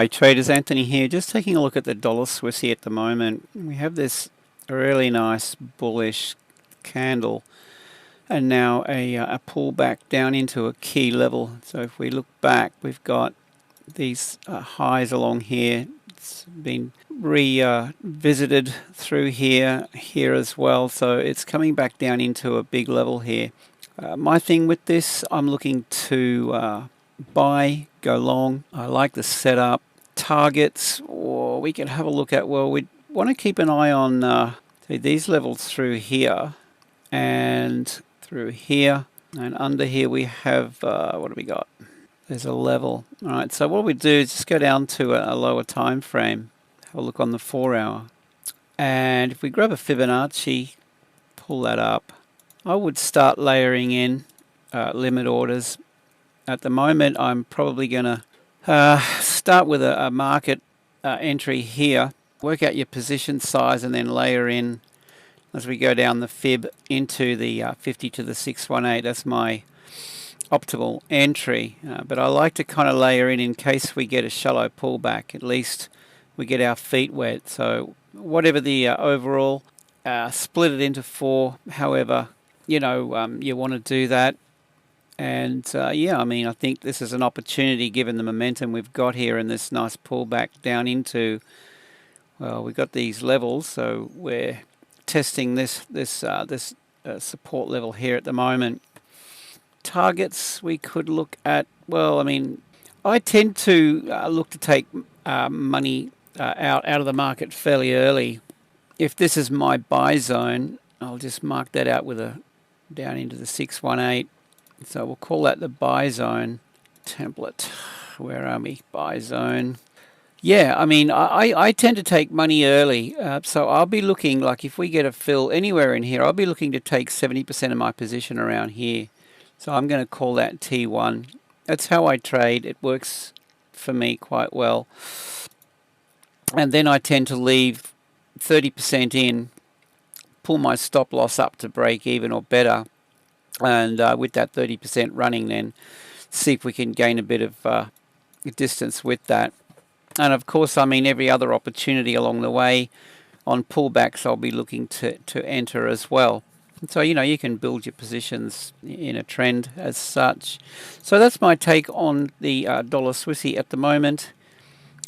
Hi traders, Anthony here. Just taking a look at the dollar Swissy at the moment. We have this really nice bullish candle and now a pullback down into a key level. So if we look back, we've got these highs along here. It's been revisited through here as well. So it's coming back down into a big level here. My thing with this, I'm looking to buy, go long. I like the setup. Targets, or we can have a look at, well, we want to keep an eye on these levels through here and through here, and under here we have what do we got? There's a level. All right, so what we do is just go down to a lower time frame, have a look on the 4 hour, and if we grab a Fibonacci, pull that up, I would start layering in limit orders. At the moment I'm probably going to start with a market entry here, work out your position size, and then layer in as we go down the fib into the 50 to the 618. That's my optimal entry, but I like to kind of layer in case we get a shallow pullback. At least we get our feet wet. So whatever the overall, split it into 4, however you want to do that. And yeah, I mean, I think this is an opportunity given the momentum we've got here and this nice pullback down into, well, we've got these levels, so we're testing this support level here at the moment. Targets we could look at, well, I mean, I tend to look to take money out of the market fairly early. If this is my buy zone, I'll just mark that out with a down into the 618. So we'll call that the buy zone template. Where are we? Buy zone. Yeah, I mean, I tend to take money early. So I'll be looking, like if we get a fill anywhere in here, I'll be looking to take 70% of my position around here. So I'm going to call that T1. That's how I trade. It works for me quite well. And then I tend to leave 30% in, pull my stop loss up to break even or better. And with that 30% running, then see if we can gain a bit of distance with that. And of course, I mean, every other opportunity along the way on pullbacks I'll be looking to enter as well. And so you can build your positions in a trend as such. So that's my take on the dollar Swissy at the moment.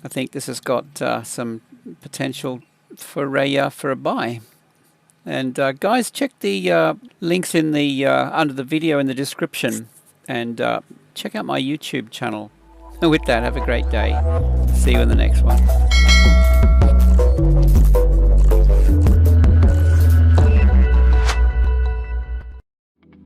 I think this has got some potential for a buy. And guys, check the links in the under the video in the description, and check out my YouTube channel. And with that, have a great day. See you in the next one.